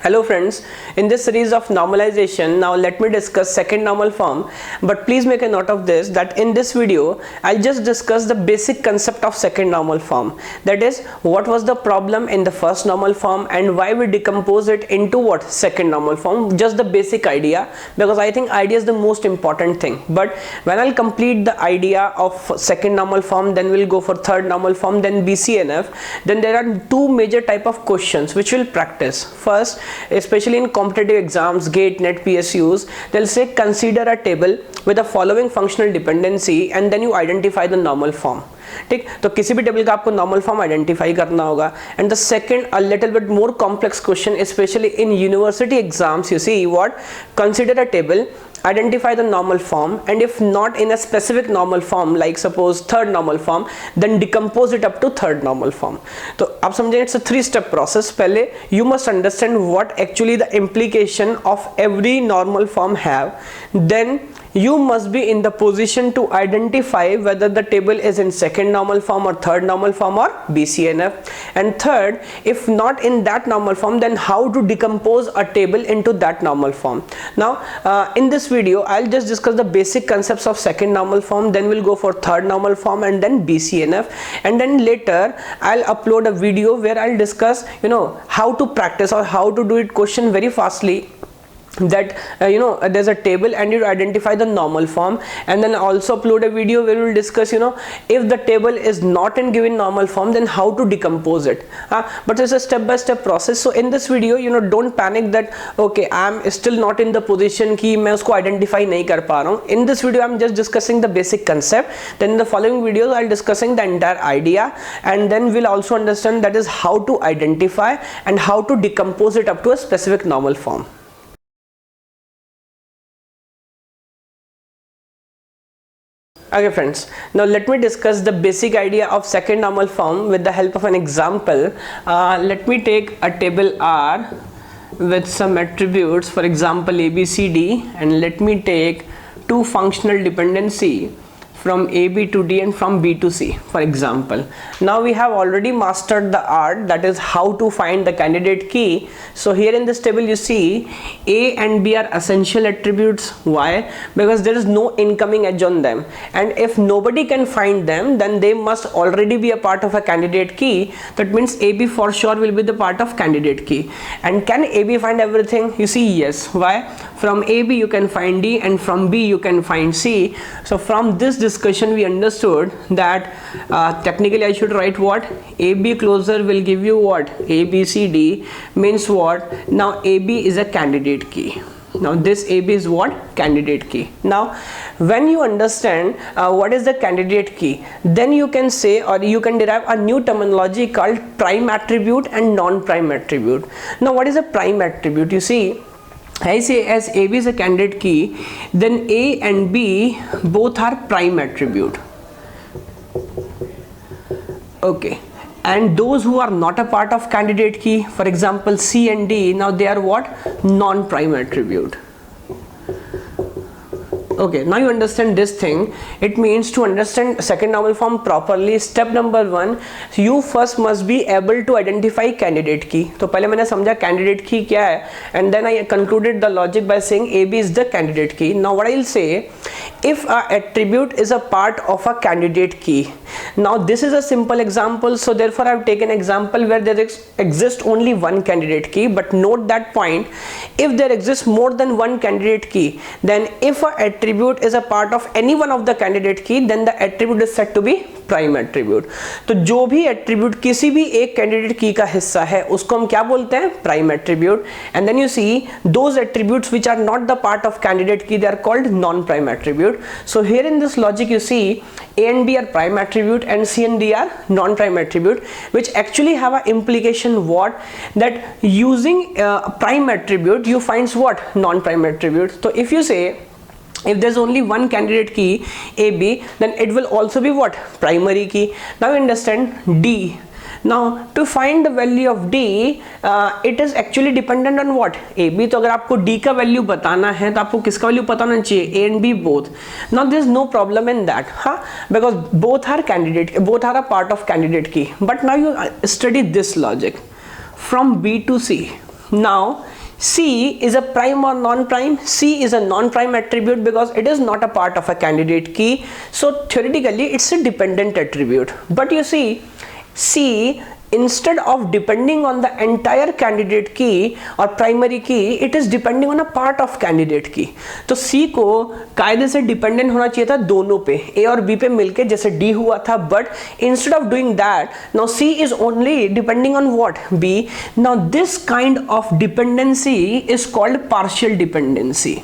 Hello friends, in this series of normalization, now let me discuss second normal form, but please make a note of this that in this video, I'll just discuss the basic concept of second normal form. That is, what was the problem in the first normal form and why we decompose it into what? Second normal form, just the basic idea, because I think idea is the most important thing. But when I'll complete the idea of second normal form, then we'll go for third normal form, then BCNF, then there are two major type of questions which we'll practice. First, especially in competitive exams, GATE, NET, PSUs, they'll say consider a table with the following functional dependency and then you identify the normal form. ठीक, तो किसी भी table का आपको normal form identify करना होगा. And the second a little bit more complex question, specially in university exams, you see what, consider a table, identify the normal form, and if not in a specific normal form like suppose third normal form, then decompose it up to third normal form. तो आप समझें, it's a 3-step process. पहले you must understand what actually the implication of every normal form have, then you must be in the position to identify whether the table is in second normal form or third normal form or BCNF, and third, if not in that normal form, then how to decompose a table into that normal form. Now in this video I'll just discuss the basic concepts of second normal form, then we'll go for third normal form and then BCNF, and then later I'll upload a video where I'll discuss how to practice or how to do it question very fastly, that there's a table and you identify the normal form, and then also upload a video where we'll discuss if the table is not in given normal form, then how to decompose it. But it's a step-by-step process. So in this video, don't panic that okay, I'm still not in the position कि मैं उसको identify नहीं कर पा रहा हूँ. In this video I'm just discussing the basic concept, then in the following videos I'll discussing the entire idea, and then we'll also understand that is how to identify and how to decompose it up to a specific normal form. Okay friends, now let me discuss the basic idea of second normal form with the help of an example. Let me take a table R with some attributes, for example A, B, C, D, and let me take two functional dependency from A, B to D and from B to C, for example. Now we have already mastered the art, that is how to find the candidate key. So here in this table you see A and B are essential attributes. Why? Because there is no incoming edge on them, and if nobody can find them, then they must already be a part of a candidate key. That means AB for sure will be the part of candidate key. And can AB find everything? You see, yes. Why? From AB you can find D and from B you can find C. So from this discussion we understood that technically I should write what? AB closure will give you what? ABCD means what? Now AB is a candidate key. Now this AB is what? Candidate key. Now when you understand what is the candidate key, then you can say, or you can derive a new terminology called prime attribute and non-prime attribute. Now what is a prime attribute? You see, I say as AB is a candidate key, then A and B both are prime attribute. Okay, and those who are not a part of candidate key, for example C and D, now they are what? Non-prime attribute. Okay, now you understand this thing. It means to understand second normal form properly, step number 1, you first must be able to identify candidate key. तो पहले मैंने समझा candidate key क्या है, and then I concluded the logic by saying AB is the candidate key. Now what I'll say, if a attribute is a part of a candidate key, now this is a simple example, so therefore I've taken example where there exists only one candidate key, but note that point, if there exists more than one candidate key, then if a attribute is a part of any one of the candidate key, then the attribute is said to be prime attribute. तो जो भी attribute किसी भी एक candidate key का हिस्सा है उसको हम क्या बोलते हैं? Prime attribute. And then you see those attributes which are not the part of candidate key, they are called non-prime attribute. So here in this logic you see A and B are prime attribute and C and D are non-prime attribute, which actually have an implication what? That using prime attribute you finds what? Non-prime attribute. So if you say if there's only one candidate key AB, then it will also be what? Primary key. Now you understand D. Now to find the value of D, it is actually dependent on what? AB. तो अगर आपको D का value बताना है तो आपको किसका value पता होना चाहिए? A and B both. Now there is no problem in that, because both are a part of candidate key. But now you study this logic from B to C. Now C is a prime or non-prime? C is a non-prime attribute because it is not a part of a candidate key. So theoretically it's a dependent attribute. But you see, C, instead of depending on the entire candidate key or primary key, it is depending on a part of candidate key. तो C को कायदे से dependent होना चाहिए था दोनों पे, A और B पे मिलके जैसे D हुआ था, but instead of doing that, now C is only depending on what? B. Now this kind of dependency is called partial dependency.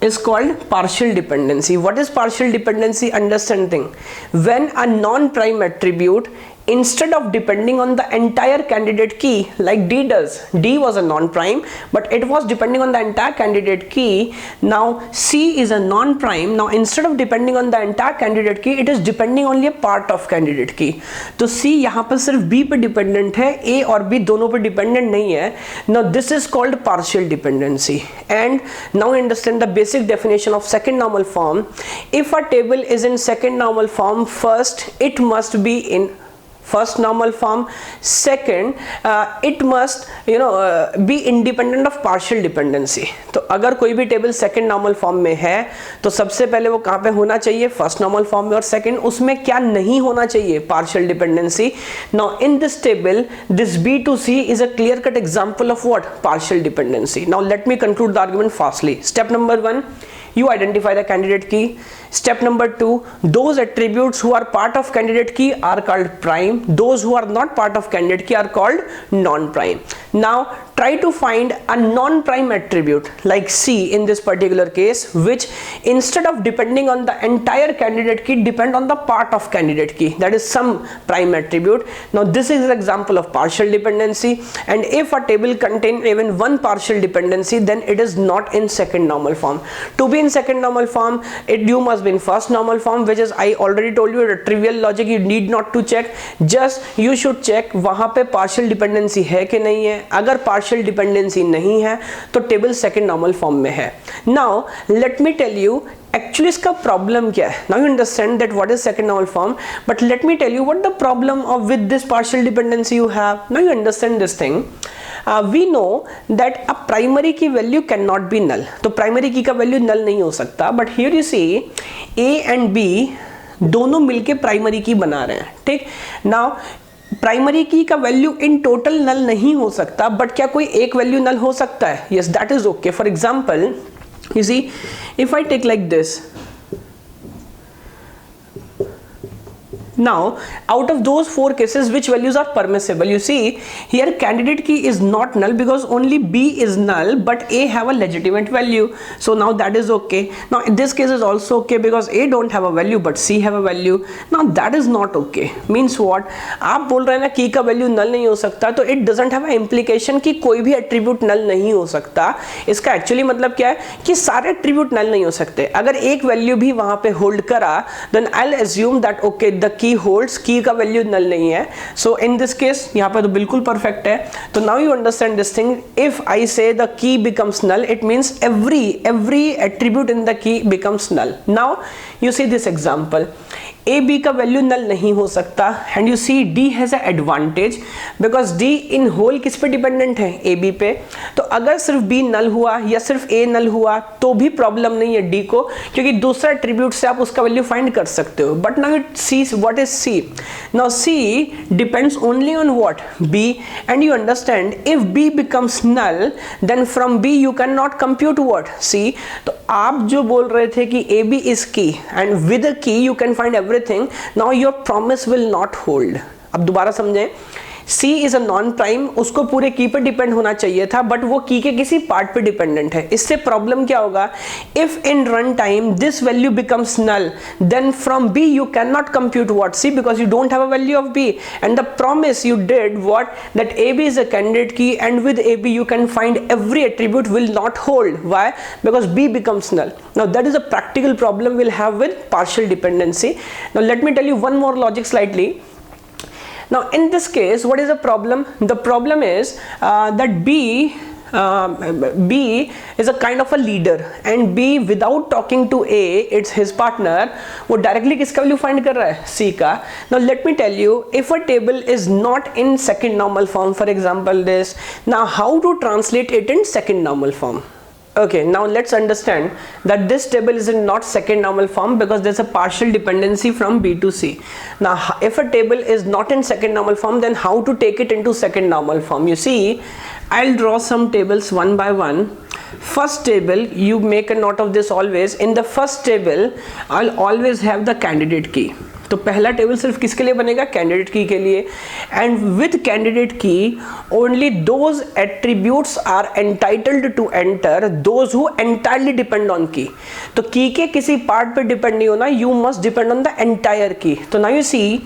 Is called partial dependency. What is partial dependency? Understand thing. When a non-prime attribute, instead of depending on the entire candidate key like D does, D was a non-prime but it was depending on the entire candidate key. Now C is a non-prime. Now instead of depending on the entire candidate key, it is depending only a part of candidate key. तो C यहाँ पर सिर्फ B पे dependent है, A और B दोनों पे dependent नहीं है. Now this is called partial dependency. And now understand the basic definition of second normal form. If a table is in second normal form, first it must be in first normal form. Second, it must be independent of partial dependency. तो अगर कोई भी table second normal form में है तो सबसे पहले वो कहाँ पे होना चाहिए? फर्स्ट नॉर्मल फॉर्म में. और सेकंड, उसमें क्या नहीं होना चाहिए? Partial dependency. Now in this table this B to C is a clear cut example of what? Partial dependency. Now let me conclude the argument fastly. Step number 1, you identify the candidate key. Step number 2, those attributes who are part of candidate key are called prime. Those who are not part of candidate key are called non-prime. Now try to find a non-prime attribute like C in this particular case, which instead of depending on the entire candidate key depend on the part of candidate key, that is some prime attribute. Now this is an example of partial dependency, and if a table contains even one partial dependency, then it is not in second normal form. To be in second normal form, you must be in first normal form, which is I already told you, a trivial logic, you need not to check, just you should check वहां पे partial dependency है कि नहीं है. अगर partial dependency नहीं है तो टेबल second normal form में है. Now let me tell you actually इसका problem क्या है. Now you understand that what is second normal form, but let me tell you what the problem of with this partial dependency you have. Now you understand this thing. We know that a primary key value cannot be null. तो primary key का value null नहीं हो सकता. But here you see A and B दोनों मिलके primary key बना रहे हैं. ठीक. Now प्राइमरी की का वैल्यू इन टोटल नल नहीं हो सकता, बट क्या कोई एक वैल्यू नल हो सकता है? Yes, that is okay. For example, you see, if I take like this, now out of those four cases, which values are permissible? You see here candidate key is not null because only B is null but A have a legitimate value, so now that is okay. Now in this case is also okay because A don't have a value but C have a value. Now that is not okay. Means what? आप बोल रहे हैं ना की का value null नहीं हो सकता, तो इट डजंट हैव इम्प्लीकेशन कि कोई भी एट्रीब्यूट नल नहीं हो सकता. इसका एक्चुअली मतलब क्या है कि सारे एट्रीब्यूट नल नहीं हो सकते. अगर एक वैल्यू भी वहां पे होल्ड करा, then I will assume that okay the key holds, key का वैल्यू नल नहीं है. सो इन दिस केस यहाँ पे तो बिल्कुल परफेक्ट है. तो now you understand this thing. If I say the key becomes null, it means every attribute in the key becomes null. Now you see this example. A B का value null नहीं हो सकता, and you see D has a advantage because D in whole किस पे dependent है? A B पे. तो अगर सिर्फ बी नल हुआ या सिर्फ ए नल हुआ तो भी प्रॉब्लम नहीं है डी को, क्योंकि दूसरा एट्रीब्यूट से आप उसका वैल्यू फाइंड कर सकते हो. But now it C what is C. Now C depends only on what? B. And you understand if B becomes null then from B you can not compute what? C. तो आप जो बोल रहे थे कि A B is key and with a key you can find everything, now your promise will not hold. अब दोबारा समझें. C is a non-prime, उसको पूरे की पे डिपेंड होना चाहिए था, बट वो की के किसी पार्ट पे डिपेंडेंट है. इससे प्रॉब्लम क्या होगा? If in run time this value becomes null, then from B you cannot compute what? C, because you don't have a value of B, and the promise you did what? That AB is a candidate key and with AB you can find every attribute will not hold. Why? Because B becomes null. Now that is a practical problem we'll have with partial dependency. Now let me tell you one more logic slightly. Now in this case what is the problem? The problem is that B B is a kind of a leader and B without talking to A, it's his partner, वो directly किसका value find कर रहा है? C का. Now let me tell you, if a table is not in second normal form, for example this, now how to translate it in second normal form? Okay, now let's understand that this table is in not second normal form because there's a partial dependency from B to C. Now if a table is not in second normal form, then how to take it into second normal form? You see, I'll draw some tables one by one. First table, you make a note of this always. In the first table, I'll always have the candidate key. तो पहला table सिर्फ किसके लिए बनेगा? Candidate key के लिए. And with candidate key only those attributes are entitled to enter those who entirely depend on key. तो की के किसी पार्ट पे डिपेंड नहीं होना, you must depend on the entire key. तो now you see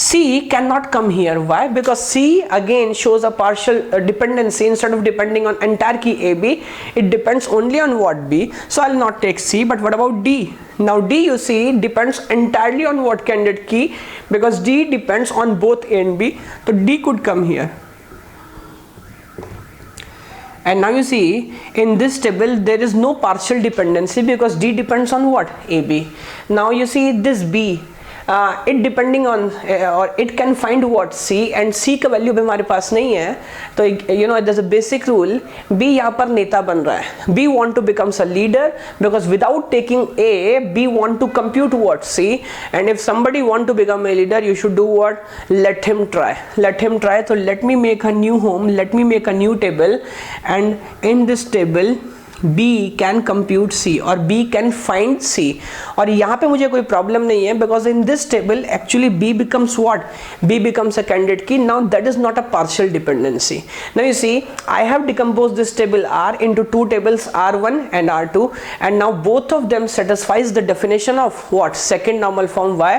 C cannot come here. Why? Because C again shows a partial dependency. Instead of depending on entire key AB, it depends only on what? B. So I'll not take C. But what about D? Now D, you see, depends entirely on what candidate key, because D depends on both A and B. So D could come here. And now you see, in this table there is no partial dependency because D depends on what? AB. Now you see this B, it depending on or it can find what? C, and C का value भी हमारे पास नहीं है. तो you know there's a basic rule. B यहाँ पर नेता बन रहा है. B want to becomes a leader because without taking A, B want to compute what? C. And if somebody want to become a leader, you should do what? Let him try. Let him try. So let me make a new home. Let me make a new table, and in this table B can compute C और B can find C. और यहाँ पे मुझे कोई problem नहीं है because in this table actually B becomes what? B becomes a candidate key. Now that is not a partial dependency. Now you see, I have decomposed this table R into two tables R1 and R2, and now both of them satisfies the definition of what? Second normal form. Why?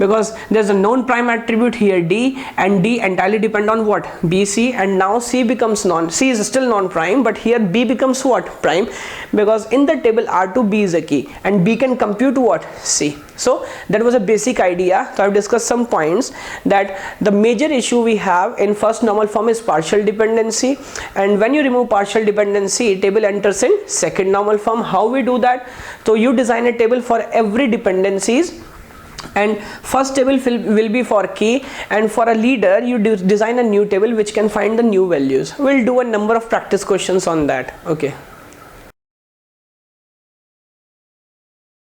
Because there's a known prime attribute here D, and D entirely depend on what? BC, and now C becomes C is still non-prime, but here B becomes what? Prime. Because in the table R2 B is a key and B can compute what? C. So that was a basic idea. So I've discussed some points that the major issue we have in first normal form is partial dependency, and when you remove partial dependency, table enters in second normal form. How we do that? So you design a table for every dependencies, and first table will be for key, and for a leader you design a new table which can find the new values. We'll do a number of practice questions on that. Okay.